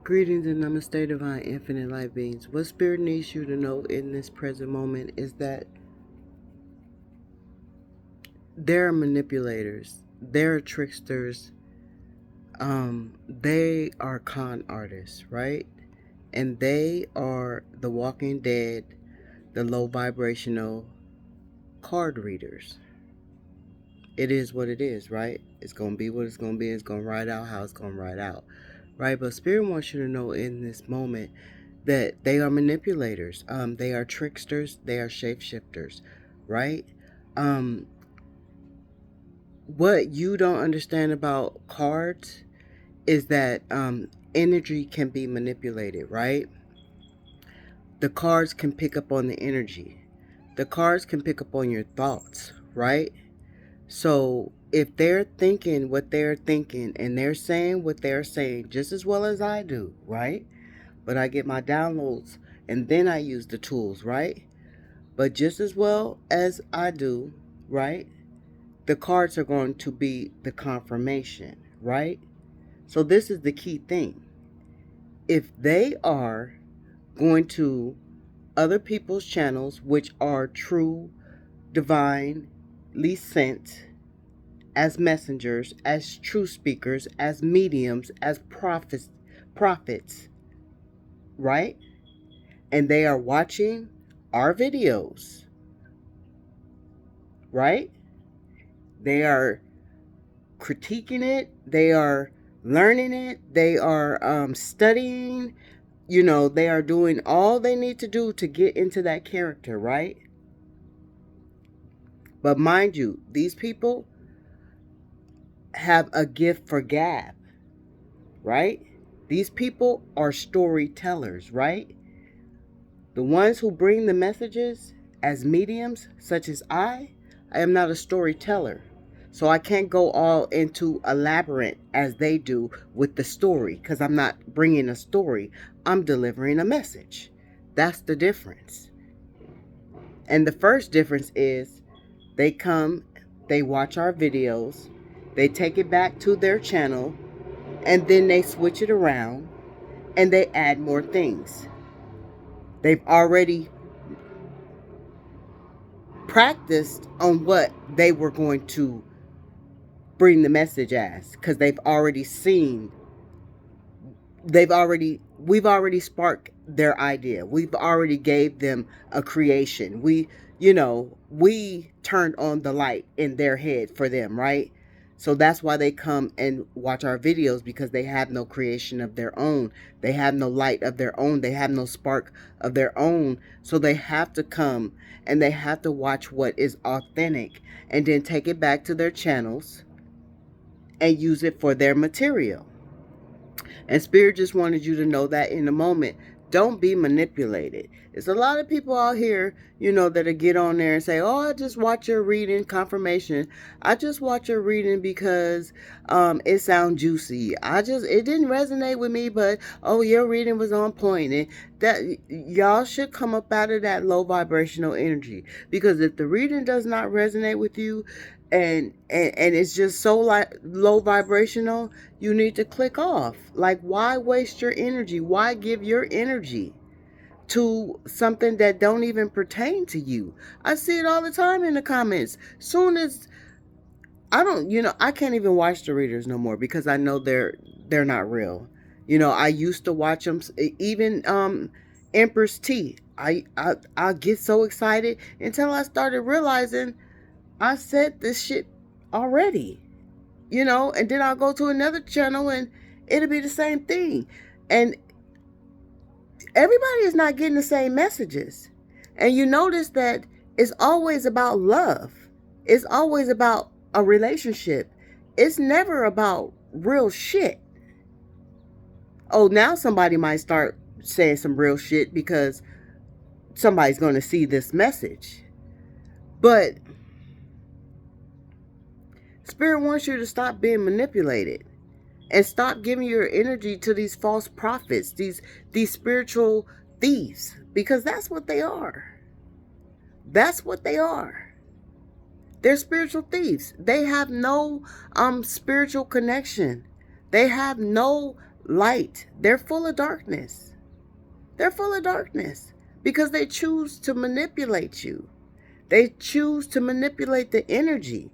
Greetings and namaste, divine infinite light beings. What Spirit needs you to know in this present moment is that there are manipulators, there are tricksters, they are con artists, right? And they are the walking dead, the low vibrational card readers. It is what it is, right? It's going to be what it's going to be. It's going to ride out how it's going to ride out, right? But Spirit wants you to know in this moment that they are manipulators. They are tricksters. They are shapeshifters, right? What you don't understand about cards is that energy can be manipulated, right? The cards can pick up on the energy. The cards can pick up on your thoughts, right? So if they're thinking what they're thinking and they're saying what they're saying just as well as I do, right? But I get my downloads and then I use the tools, right? But just as well as I do, right? The cards are going to be the confirmation, right? So this is the key thing. If they are going to other people's channels, which are true, divinely sent, as messengers, as true speakers, as mediums, as prophets, right? And they are watching our videos, right? They are critiquing it. They are learning it. They are studying. They are doing all they need to do to get into that character, right? But mind you, these people have a gift for gab, right? These people are storytellers, right? The ones who bring the messages as mediums, such as I am not a storyteller. So I can't go all into elaborate as they do with the story because I'm not bringing a story. I'm delivering a message. That's the difference. And the first difference is they come, they watch our videos, they take it back to their channel, and then they switch it around and they add more things. They've already practiced on what they were going to bring the message as, because they've already seen, we've already sparked their idea. We've already gave them a creation. We turned on the light in their head for them, right? So that's why they come and watch our videos, because they have no creation of their own. They have no light of their own. They have no spark of their own. So they have to come and they have to watch what is authentic and then take it back to their channels and use it for their material. And Spirit just wanted you to know that in a moment. Don't be manipulated. There's a lot of people out here, that'll get on there and say, oh, I just watch your reading confirmation. I just watch your reading because it sounds juicy. It didn't resonate with me, but oh, your reading was on point. And that y'all should come up out of that low vibrational energy. Because if the reading does not resonate with you, and it's just so low vibrational, you need to click off. Like, why waste your energy? Why give your energy to something that don't even pertain to you? I see it all the time in the comments. Soon as I can't even watch the readers no more because I know they're not real. I used to watch them, even Empress T. I get so excited until I started realizing I said this shit already, and then I'll go to another channel and it'll be the same thing. And everybody is not getting the same messages. And you notice that it's always about love. It's always about a relationship. It's never about real shit. Oh, now somebody might start saying some real shit because somebody's going to see this message. But Spirit wants you to stop being manipulated and stop giving your energy to these false prophets, these spiritual thieves, because that's what they are. That's what they are. They're spiritual thieves. They have no spiritual connection. They have no light. They're full of darkness. They're full of darkness because they choose to manipulate you. They choose to manipulate the energy.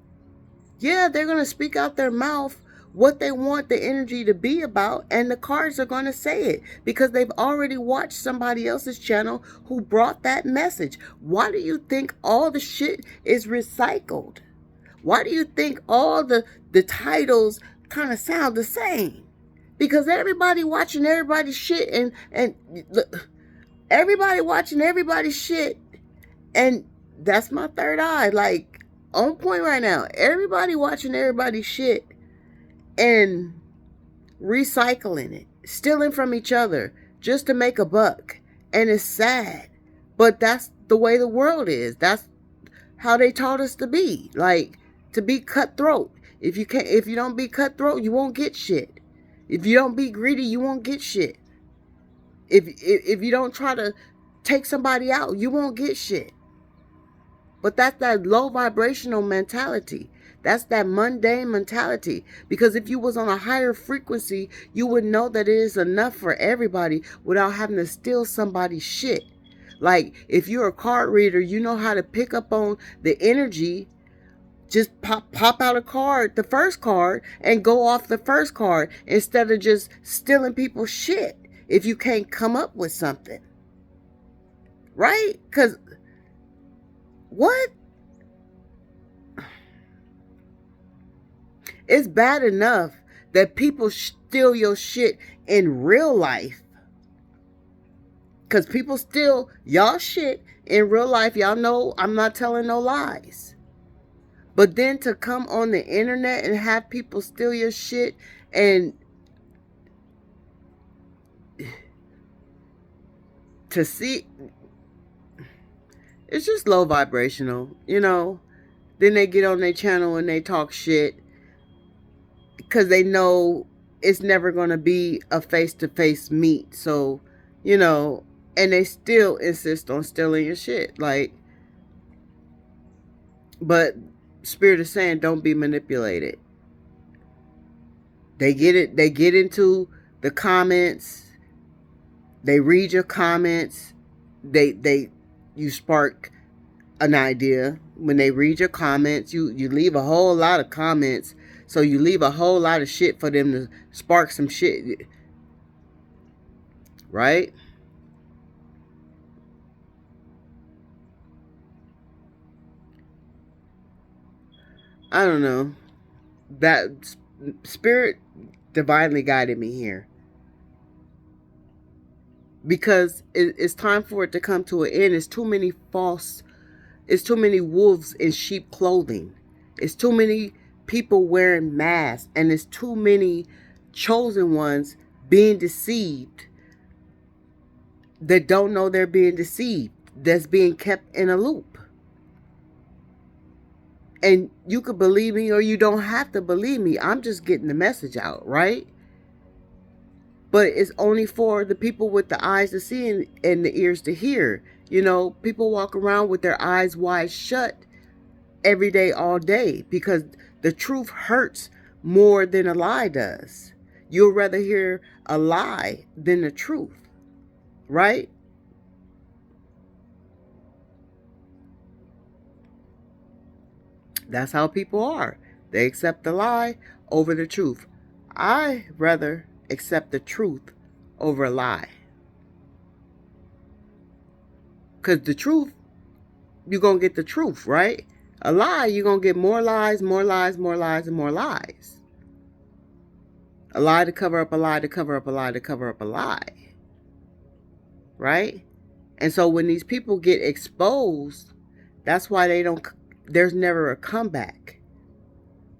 Yeah, they're going to speak out their mouth what they want the energy to be about, and the cards are going to say it because they've already watched somebody else's channel who brought that message. Why do you think all the shit is recycled? Why do you think all the titles kind of sound the same? Because everybody watching everybody's shit and look, everybody watching everybody's shit, and that's my third eye, like on point right now. Everybody watching everybody's shit and recycling it, stealing from each other just to make a buck. And it's sad, but that's the way the world is. That's how they taught us to be, like to be cutthroat. If you don't be cutthroat, you won't get shit. If you don't be greedy, you won't get shit. If you don't try to take somebody out, you won't get shit. But that's that low vibrational mentality. That's that mundane mentality. Because if you was on a higher frequency, you would know that it is enough for everybody without having to steal somebody's shit. Like if you're a card reader, you know how to pick up on the energy. Just pop out a card, the first card, and go off the first card instead of just stealing people's shit if you can't come up with something. Right? Because what? It's bad enough that people steal your shit in real life. Because people steal y'all shit in real life. Y'all know I'm not telling no lies. But then to come on the internet and have people steal your shit and to see, it's just low vibrational, you know. Then they get on their channel and they talk shit because they know it's never going to be a face-to-face meet. So, you know, and they still insist on stealing your shit. Like, but Spirit is saying don't be manipulated. They get it. They get into the comments. They read your comments. You spark an idea. When they read your comments, you leave a whole lot of comments. So you leave a whole lot of shit for them to spark some shit. Right? I don't know. That Spirit divinely guided me here. Because it's time for it to come to an end. It's too many wolves in sheep clothing. It's too many people wearing masks. And it's too many chosen ones being deceived that don't know they're being deceived. That's being kept in a loop. And you could believe me or you don't have to believe me. I'm just getting the message out, right? But it's only for the people with the eyes to see and the ears to hear. You know, people walk around with their eyes wide shut every day, all day, because the truth hurts more than a lie does. You'll rather hear a lie than the truth, right? That's how people are. They accept the lie over the truth. I rather accept the truth over a lie. Because the truth, you're going to get the truth, right? A lie, you're going to get more lies, more lies, more lies, and more lies. A lie to cover up a lie to cover up a lie to cover up a lie. Right? And so when these people get exposed, that's why there's never a comeback.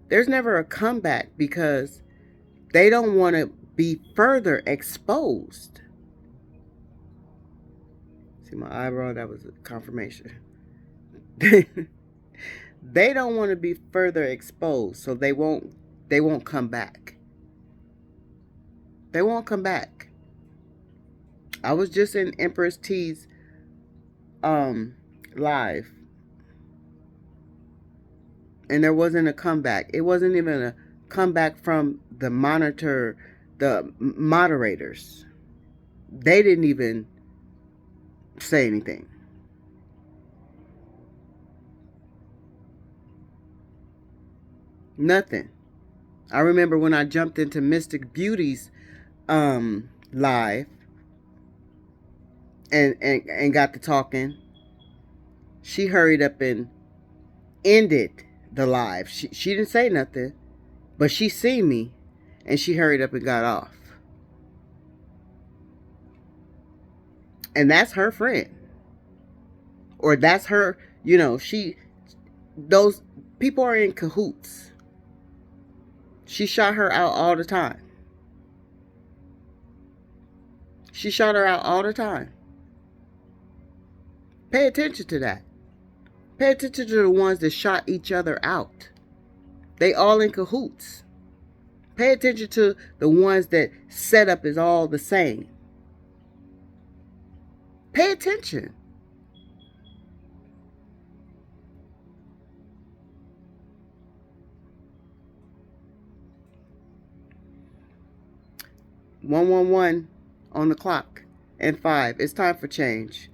There's never a comeback because they don't want to be further exposed. See my eyebrow? That was a confirmation. They don't want to be further exposed, so they won't come back. They won't come back. I was just in Empress T's live, and there wasn't a comeback. It wasn't even a comeback from the monitor, the moderators, they didn't even say anything. Nothing. I remember when I jumped into Mystic Beauty's live and got to talking, she hurried up and ended the live. She didn't say nothing, but she seen me and she hurried up and got off. And that's her friend. Or that's her, those people are in cahoots. She shot her out all the time. She shot her out all the time. Pay attention to that. Pay attention to the ones that shot each other out. They all in cahoots. Pay attention to the ones that setup is all the same. Pay attention. One on the clock and 5. It's time for change.